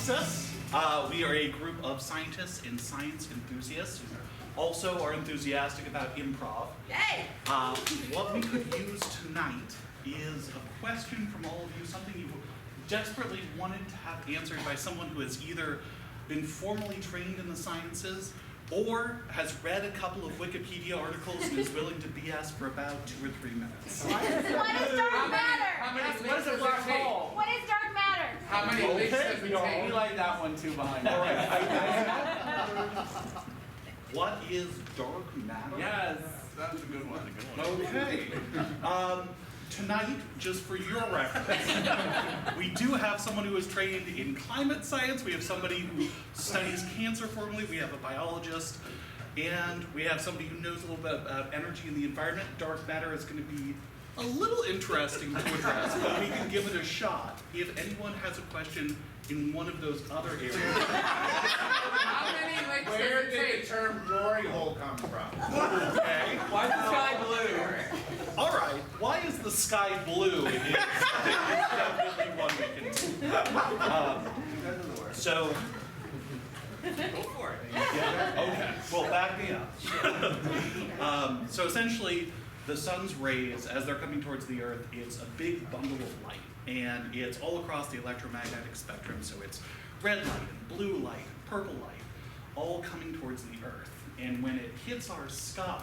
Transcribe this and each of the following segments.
Synopsis. We are a group of scientists and science enthusiasts who also are enthusiastic about improv. Yay! What we could use tonight is a question from all of you, something you desperately wanted to have answered by someone who has either been formally trained in the sciences or has read a couple of Wikipedia articles and is willing to BS for about 2 or 3 minutes. What is dark matter? What is a black hole? What is dark matter? How many leaks does it We take? like that one too behind. All right. What is dark matter? Yes, that's a good one. Okay. Tonight, just for your reference, we do have someone who is trained in climate science. We have somebody who studies cancer formally. We have a biologist. And we have somebody who knows a little bit about energy and the environment. Dark matter is going to be a little interesting to address, but we can give it a shot. If anyone has a question in one of those other areas. How many leaks Where does it did the take? term glory hole come from? Okay. Why is the sky blue? All right. Why is the sky blue? It is definitely one we can do. So. Go for it. Yeah. Okay. Well, back me up. So essentially, the sun's rays, as they're coming towards the Earth, it's a big bundle of light, and it's all across the electromagnetic spectrum. So it's red light and blue light and purple light, all coming towards the Earth. And when it hits our sky,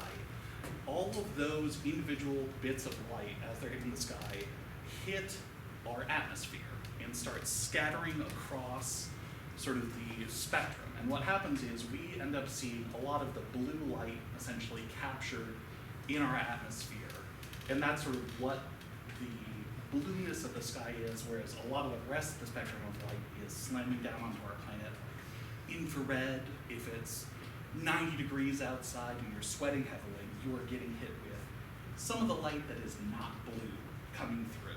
all of those individual bits of light, as they're hitting the sky, hit our atmosphere and start scattering across sort of the spectrum. And what happens is we end up seeing a lot of the blue light essentially captured in our atmosphere. And that's sort of what the blueness of the sky is, whereas a lot of the rest of the spectrum of light is slamming down onto our planet. Infrared, if it's 90 degrees outside and you're sweating heavily, you are getting hit with some of the light that is not blue coming through.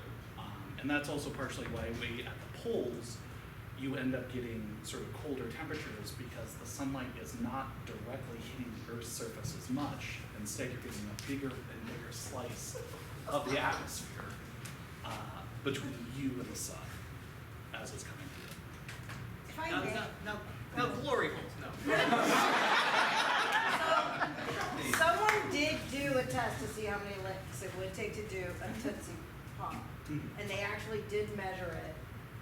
And that's also partially why we, at the poles, you end up getting sort of colder temperatures because the sunlight is not directly hitting the Earth's surface as much. Instead, you're getting a bigger and bigger slice of the atmosphere between you and the sun as it's coming through. No glory holes, no. Someone did do a test to see how many licks it would take to do a Tootsie Pop. And they actually did measure it.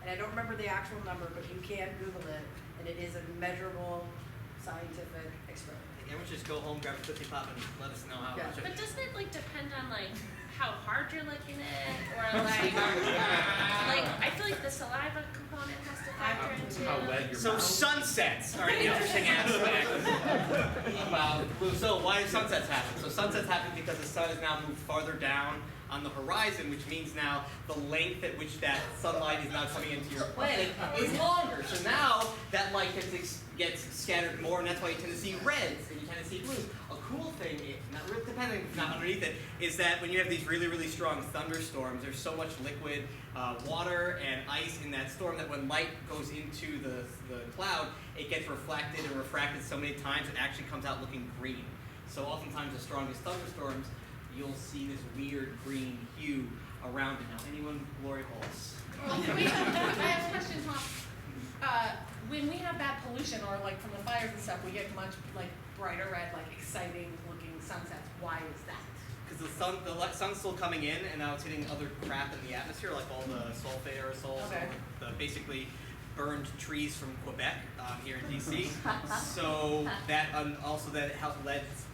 And I don't remember the actual number, but you can Google it. And it is a measurable scientific experiment. Everyone just go home, grab a Tootsie Pop, and let us know how Yeah. much. But doesn't it depend on how hard you're licking it, or I feel like the saliva component has to factor into. How wet your So mouth. sunsets are an interesting aspect about blue. So why do sunsets happen? So sunsets happen because the sun has now moved farther down on the horizon, which means now the length at which that sunlight is now coming into your planet is longer. So now that light gets scattered more, and that's why you tend to see reds and you tend to see blues. A cool thing, not really depending, not underneath it, is that when you have these really, really strong thunderstorms, there's so much liquid water and ice in that storm that when light goes into the cloud, it gets reflected and refracted so many times it actually comes out looking green. So oftentimes the strongest thunderstorms, you'll see this weird green hue around it. Now, anyone glory holes? Well, I have a question, Tom. When we have bad pollution or from the fires and stuff, we get much brighter red, exciting looking sunsets. Why is that? Because the sun's still coming in, and now it's hitting other crap in the atmosphere, like all the sulfate aerosols, Okay. the basically burned trees from Quebec here in DC. So that also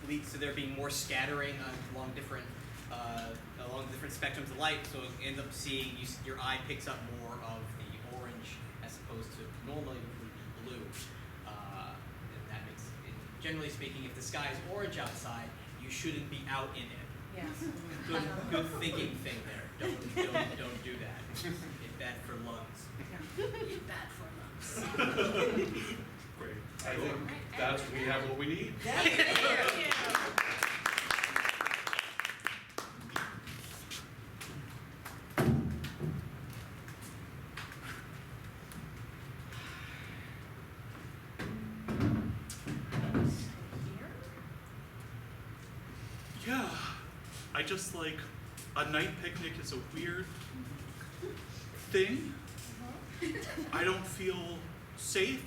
leads to there being more scattering along different spectrums of light. So it ends up seeing your eye picks up more of the orange as opposed to normally would be blue. And that makes it, generally speaking, if the sky is orange outside, you shouldn't be out in it. Yes. Good thinking thing there. Don't do that. It's bad for lungs. It's bad for lungs. Great. I think we have what we need. Yeah, I just a night picnic is a weird thing. I don't feel safe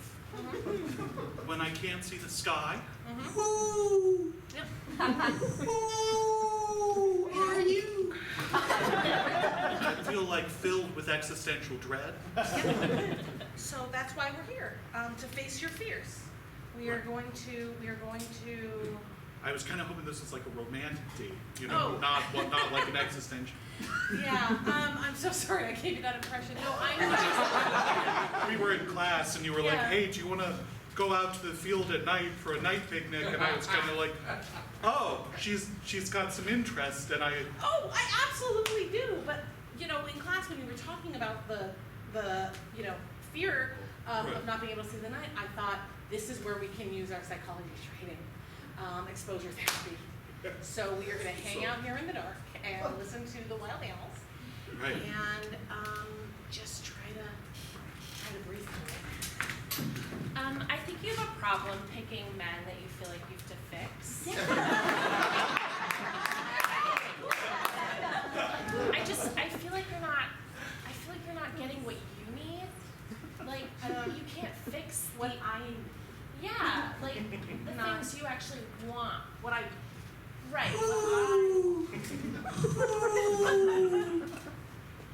when I can't see the sky. Mhm. Who Yep. are you? I feel like filled with existential dread. So that's why we're here, to face your fears. We are going to. I was kind of hoping this was like a romantic date, you know, Oh. not like an existential. Yeah. I'm so sorry I gave you that impression. No, I'm just. We were in class and you were like, Yeah. hey, do you want to go out to the field at night for a night picnic? And I was kind of like, oh, she's got some interest, and I. Oh, I absolutely do. But you know, in class when you were talking about the fear of Right. not being able to see the night, I thought this is where we can use our psychology training, exposure therapy. So we are going to hang out here in the dark and listen to the wild animals, Right. and just try to breathe through it. I think you have a problem picking men that you feel like you have to fix. I feel like you're not getting what you need. Like, you can't fix What the, I yeah, like, the Not- things you actually want. what I Right.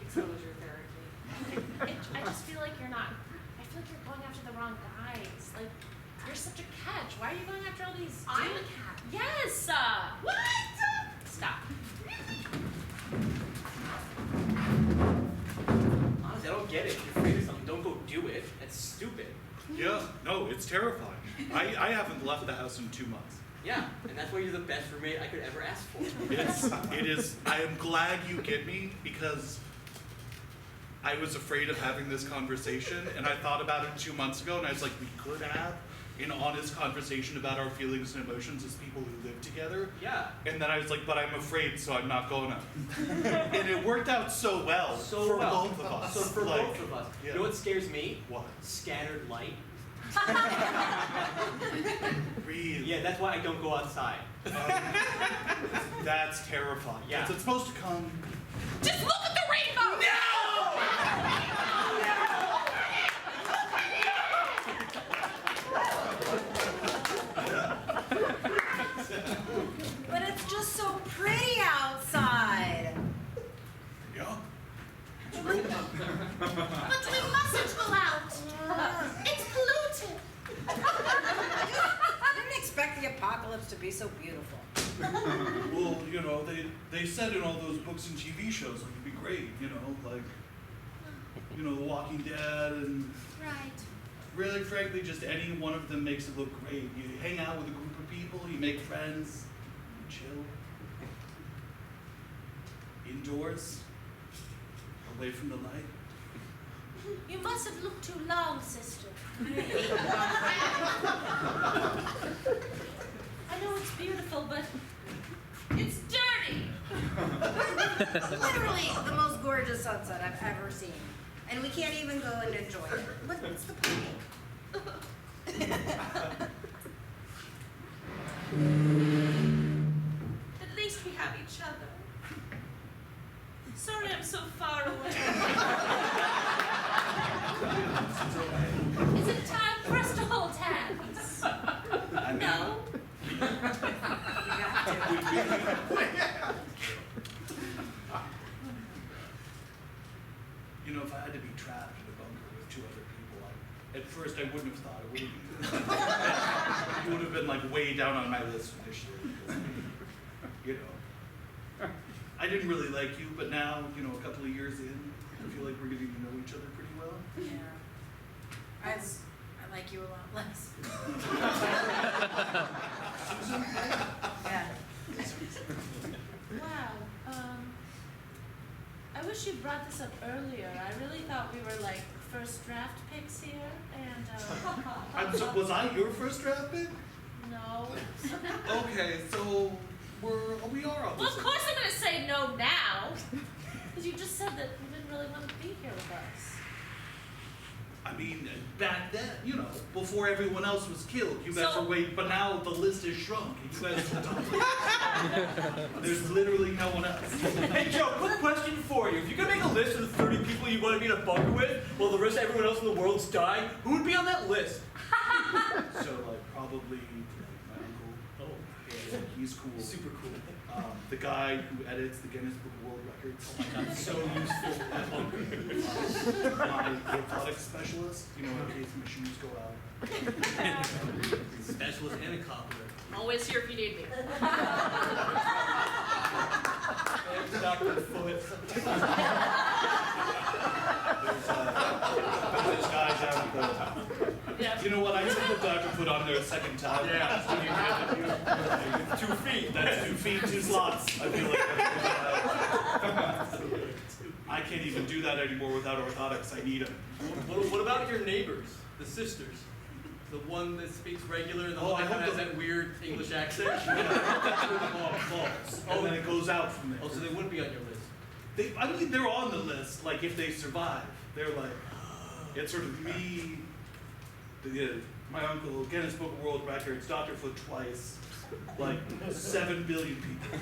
exposure therapy. I just feel like you're not, I feel like you're going after the wrong guys. Like, you're such a catch. Why are you going after all these I'm a dudes? cat. Yes! What? Stop. Honestly, I don't get it. If you're afraid of something, don't go do it. That's stupid. Yeah, no, it's terrifying. I haven't left the house in 2 months. Yeah, and that's why you're the best roommate I could ever ask for. It is, I am glad you get me, because I was afraid of having this conversation, and I thought about it 2 months ago, and I was like, we could have an honest conversation about our feelings and emotions as people who live together. Yeah. And then I was like, but I'm afraid, so I'm not gonna. And it worked out so well for both of us. So for Like, both of us. yeah. You know what scares me? What? Scattered light. Really? Yeah, that's why I don't go outside. That's terrifying. Yeah. It's supposed to come. Just look at the rainbow! But it's just so pretty outside. Yeah. But we mustn't go out. It's polluted. I didn't expect the apocalypse to be so beautiful. Well, you know, they said in all those books and TV shows, like, it'd be great, you know, like, you know, The Walking Dead, and Right. really, frankly, just any one of them makes it look great. You hang out with a group of people, you make friends, you chill. Indoors, away from the light. You mustn't look too long, sister. I know it's beautiful, but it's dirty. Literally the most gorgeous sunset I've ever seen. And we can't even go and enjoy it. What's the point? At least we have each other. Sorry I'm so far away. Is it time for us to hold hands? I mean, No? you know, if I had to be trapped in a bunker with 2 other people, at first I wouldn't have thought it would be. It would have been like way down on my list initially. You know, I didn't really like you, but now, you know, a couple of years in, I feel like we're getting to know each other pretty well. Yeah. I like you a lot less. Yeah. Wow. I wish you brought this up earlier. I really thought we were like first draft picks here, and Was I your first draft pick? no. Okay, so we are on Well, this. of course I'm gonna say no now, because you just said that you didn't really want to be here with us. I mean, back then, you know, before everyone else was killed, you guys So- were waiting, but now the list is shrunk, and you guys are top. There's literally no one else. Hey Joe, quick question for you. If you could make a list of the 30 people you want to be in a bunker with, while the rest of everyone else in the world's dying, who would be on that list? So, like, probably my uncle. Oh, Yeah, he's cool. super cool. The guy who edits the Guinness Book of World Records. Oh my god, so useful. My robotics specialist, you know, in case machines go out. Specialist and a cobbler. Always here if you need me. There's Dr. Foot. There's this guy down at the. Yeah. You know what? I took the Dr. Foot on there a second time. Yeah. 2 feet. That's 2 feet, 2 slots. I feel like I can't even do that anymore without orthotics. I need them. What about your neighbors, the sisters? The one that speaks regular, the Oh, one I that kind of hope has that weird English accent? That's where the ball falls, and then it goes out from there. Oh, so they wouldn't be on your list. I mean, they're on the list. Like, if they survive, they're like, it's sort of me, my uncle, Guinness Book of World Records, Dr. Foot twice, like 7 billion people,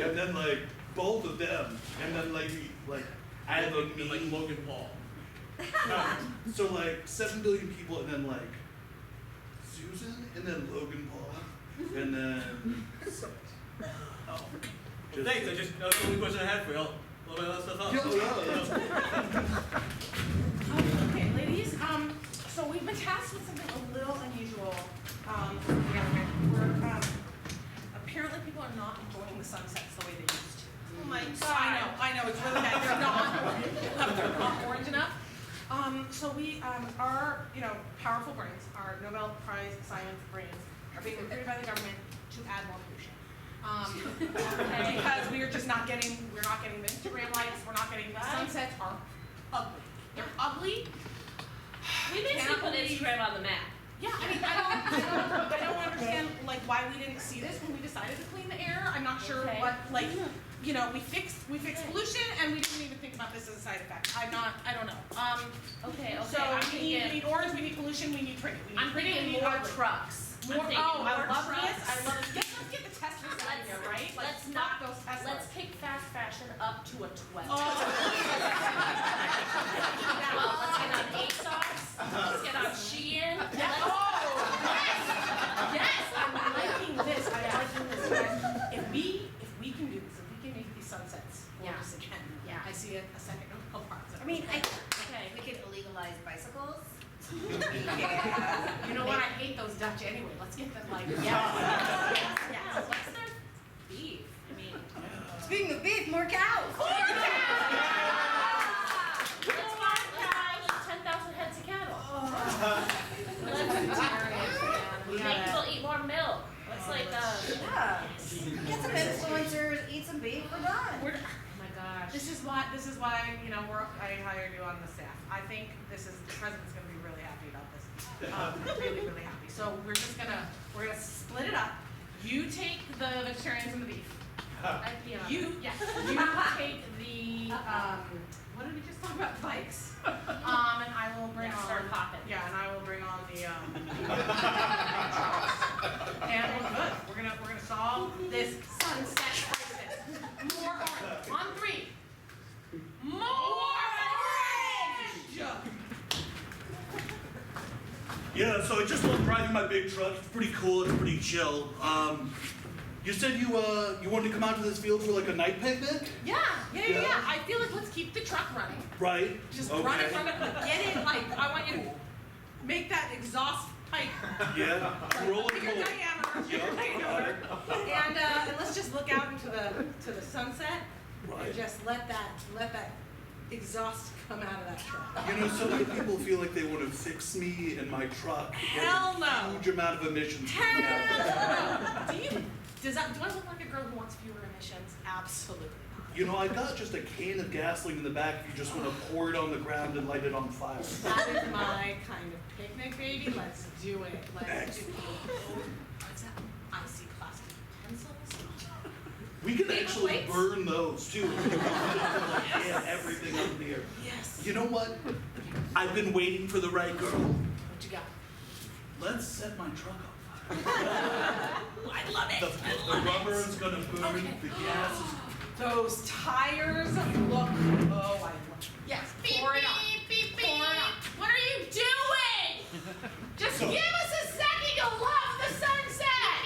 and then like both of them, and then like add on me, Like Logan Paul. so like 7 billion people, and then like Susan, and then Logan Paul, and then. Oh. Thanks, that was the only question I had for you. I'll load my other stuff up. Okay, ladies, so we've been tasked with something a little unusual, from the government. Apparently people are not enjoying the sunsets the way they used to. Oh my god. I know, it's really bad, they're not orange enough. So we, our, powerful brains, our Nobel Prize science brains, are being recruited by the government to add more pollution. Because we're not getting the Instagram likes, we're not getting, the sunsets are ugly. They're ugly. We basically put Instagram on the map. Yeah, I mean, I don't understand, like, why we didn't see this when we decided to clean the air. I'm not sure Okay. what, like, we fixed pollution and we didn't even think about this as a side effect. I don't know. Okay, So I'm we thinking, need orange, we need pollution, we need pretty. We need I'm pretty, we thinking need more ugly. trucks. More, I'm thinking oh, I more love trucks. this, I love this. Let's get the Teslas out of here, right? Let's fuck not, those Teslas. let's kick fast fashion up to a 12. Oh. Well, let's get on ASOS, let's get on Shein. Yeah. Oh, yes, I'm liking this, If we can do this, if we can make these sunsets gorgeous again, Yeah. I see a second Nobel Prize. I mean, Okay. we could illegalize bicycles. You know what, I hate those Dutch anyway, let's get them like, Yes. yes. What's their beef? I mean, Speaking of beef, more cows. let's buy 10,000 heads of cattle. Make people eat more milk. Let's Yeah. Get some influencers, eat some beef, we're done. We're, oh my gosh. this is why, I hired you on the staff. I think the president's gonna be really happy about this. Really, really happy. So we're gonna split it up. You take the vegetarians and the beef. I'd be on. You take the, what did we just talk about, bikes? And I will bring Yeah, on. start popping. Yeah, and I will bring on the, and we're good. We're gonna solve this sunset crisis. More orange. On 3. More orange! Yeah, so I just love driving my big truck. It's pretty cool. It's pretty chill. You said you wanted to come out to this field for like a night picnic, Yeah. I feel like let's keep the truck running. right? Just Okay. run it, get it, like, I want you to make that exhaust pipe. Yeah, roll it Bigger full. diameter, Yeah. And let's just look out into the sunset Right. and just let that exhaust come out of that truck. You know, so many people feel like they want to fix me and my truck. Hell no. Huge amount of emissions coming out. Do I look like a girl who wants fewer emissions? Absolutely not. You know, I got just a can of gasoline in the back if you just want to pour it on the ground and light it on fire. That is my kind of picnic, baby. Let's do it. Let's do it. What's that? Icy plastic pencils. We can Paper actually plates? burn those too. If you want to, like, get everything up in the air. Yes. You know what? I've been waiting for the right girl. What you got? Let's set my truck on fire. I love it. The rubber is gonna burn, Okay. the gas is. Those tires look, oh, I love it. Yes, Beep, pour it on. beep, beep, beep. Pour it on. What are you doing? Just So- give us a second, you'll love the sunset.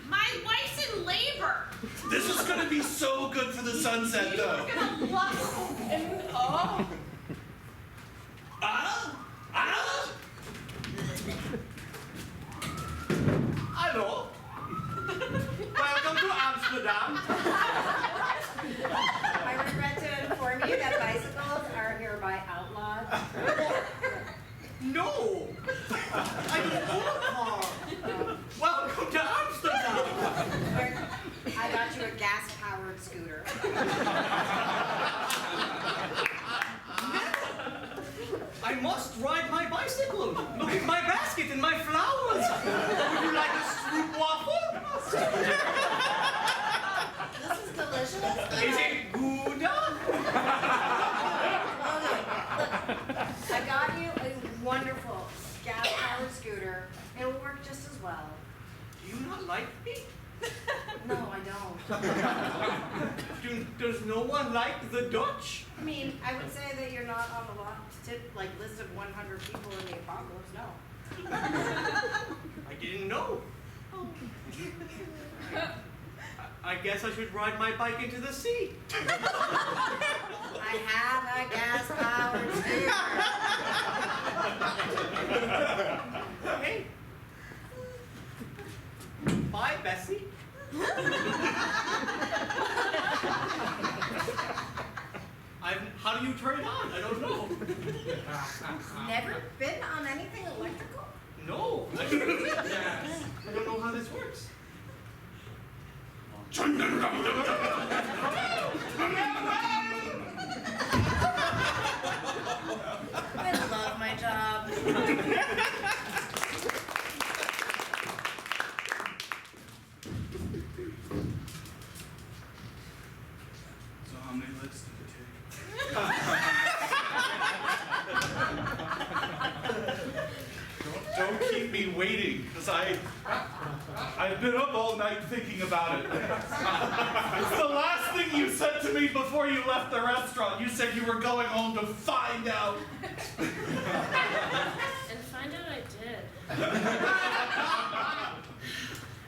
My wife's in labor. This is gonna be so good for the sunset, though. You're gonna love and oh. Hello. Welcome to Amsterdam. I regret to inform you that bicycles are hereby outlawed. No. I don't own a car. Welcome to Amsterdam. I got you a gas-powered scooter. I must ride my bicycle. Look at my basket and my flowers. Would you like a stroop waffle? This is delicious. Is it Gouda? I got you a wonderful gas-powered scooter. It will work just as well. Do you not like me? No, I don't. Does no one like the Dutch? I mean, I would say that you're not on the list of 100 people in the apocalypse, no. I didn't know. I guess I should ride my bike into the sea. I have a gas-powered scooter. Hey. Bye, Bessie. How do you turn it on? I don't know. Never been on anything electrical? No. I don't know how this works. I love my job. So how many licks did it take? Don't keep me waiting, because I've been up all night thinking about it. It's the last thing you said to me before you left the restaurant. You said you were going home to find out. And find out I did.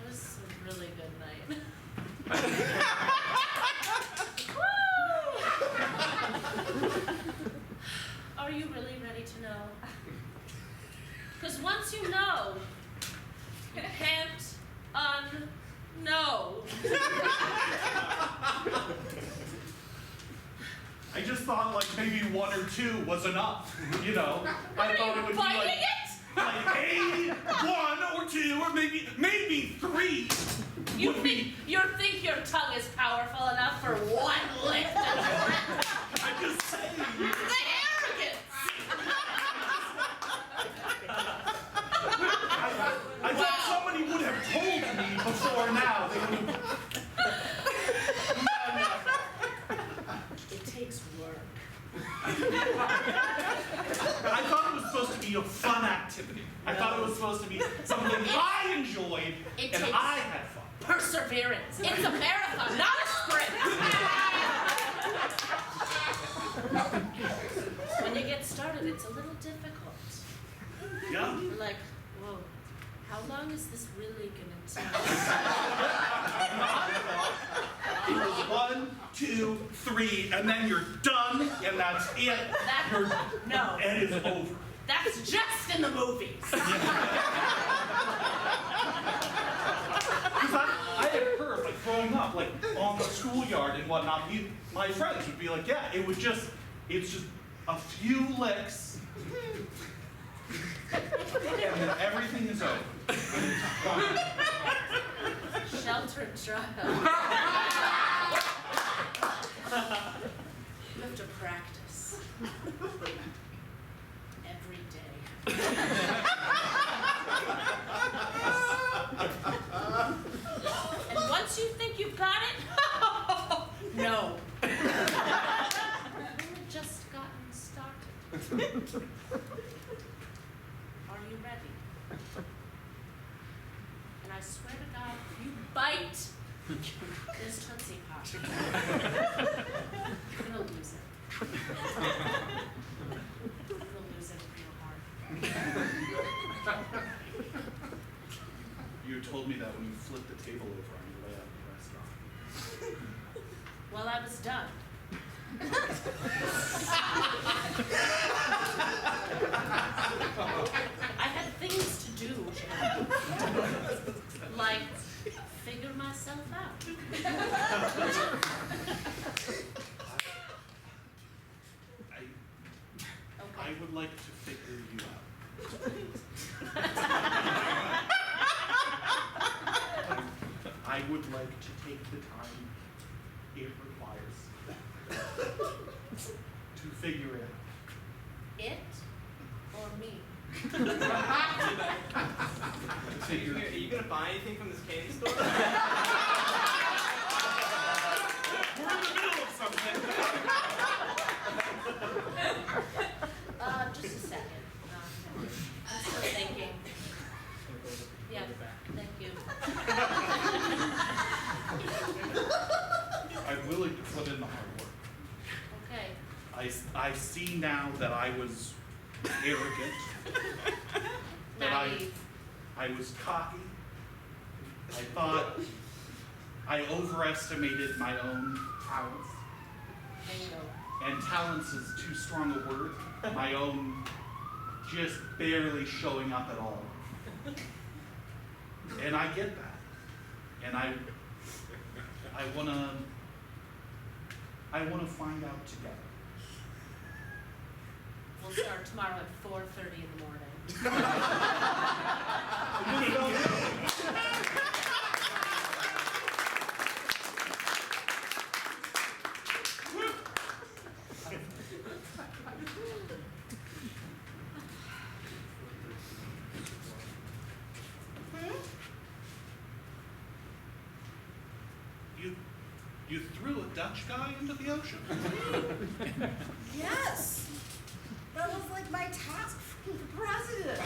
It was a really good night. Are you really ready to know? Because once you know, you can't unknow. I just thought like maybe one or two was enough, you know. I thought it would be Biting like, it? like a, one or two, or maybe three. You would be- think your tongue is powerful enough for one lick to I'm just saying. the arrogance! I thought somebody would have told me before now. They would have... It takes work. I thought it was supposed to be a fun activity. I thought it was supposed to be something I enjoyed It and takes- I had fun. Perseverance. It's a marathon, not a sprint. When you get started, it's a little difficult. Yeah. You're like, whoa, how long is this really gonna take? It was 1, 2, 3, and then you're done, and that's it. You're, No, and it's over. that's just in the movies. Because I had heard, like, growing up, like, on the schoolyard and whatnot, my friends would be like, yeah, it's just a few licks, and then everything is over. Sheltered child. You have to practice. Every day. And once you think you've got it, no. I've only just gotten Are you ready? And I swear to God, if you bite this Tootsie Pop, you're gonna lose it. You're gonna lose it real hard. You told me that when you flipped the table over on your way out of the restaurant. Well, I was done. I had things to do, like figure myself out. I would like to figure you out. I would like to take the time it requires to figure it out. It or me? Figure Are you gonna buy anything from this candy store? We're in the middle of something. Just a second. I'm still thinking. Yeah, thank you. I'm willing to put in the hard work. Okay. I see now that I was arrogant, that Naive. I was cocky. I thought I overestimated my own talents. Bingo. And talents is too strong a word. My own just barely showing up at all. And I get that. And I wanna find out together. We'll start tomorrow at 4:30 in the morning. You threw a Dutch guy into the ocean. Yes! That was like my task for president.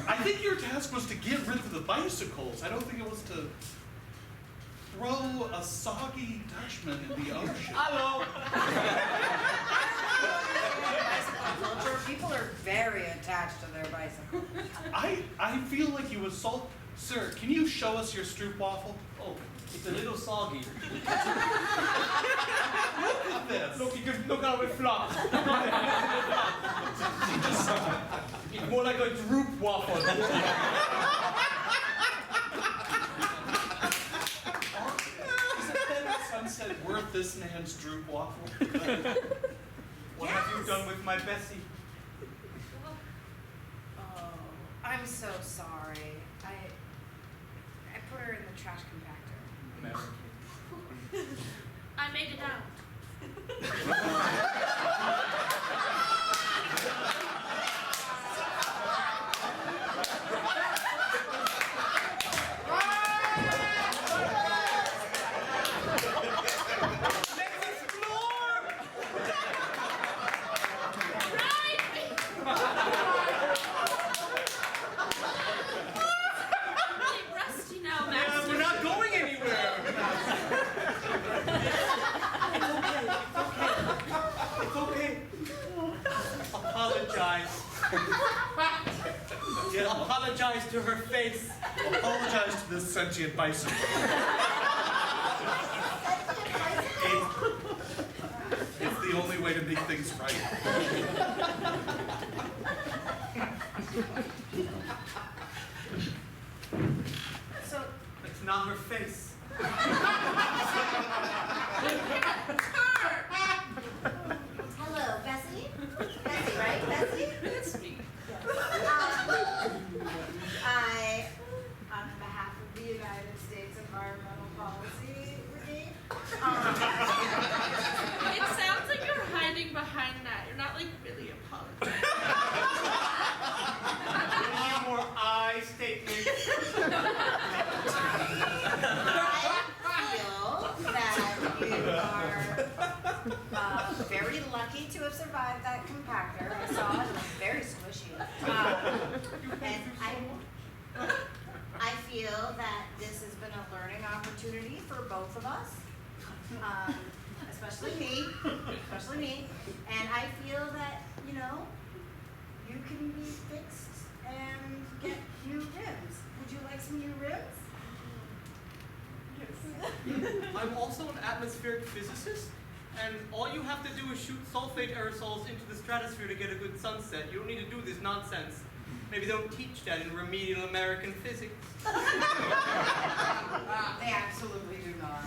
I think your task was to get rid of the bicycles. I don't think it was to throw a soggy Dutchman in the ocean. Hello. Bicycle culture, people are very attached to their bicycle. I feel like you assault. Sir, can you show us your stroopwafel? Oh, it's a little soggy. Look at this. Look, you can look how it flops. Look how it flops. It's more like a droop waffle. Is that sunset worth this man's stroopwafel? What have you done with my Bessie? Oh, I'm so sorry. I put her in the trash compactor. I made it out. Really rusty now, Max. We're not going anywhere. It's okay. Apologize. Yeah, Apologize to her face. apologize to this sentient bicycle. It's the only way to make things right. So, It's not her face. Hello, Bessie? Bessie, right? Bessie? It's me. I, on behalf of the United States Environmental Policy Brigade, It sounds like you're hiding behind that. You're not like especially me, and I feel that, you know, you can be fixed and get new rims. Would you like some new rims? I'm also an atmospheric physicist, and all you have to do is shoot sulfate aerosols into the stratosphere to get a good sunset. You don't need to do this nonsense. Maybe they don't teach that in remedial American physics. They absolutely do not.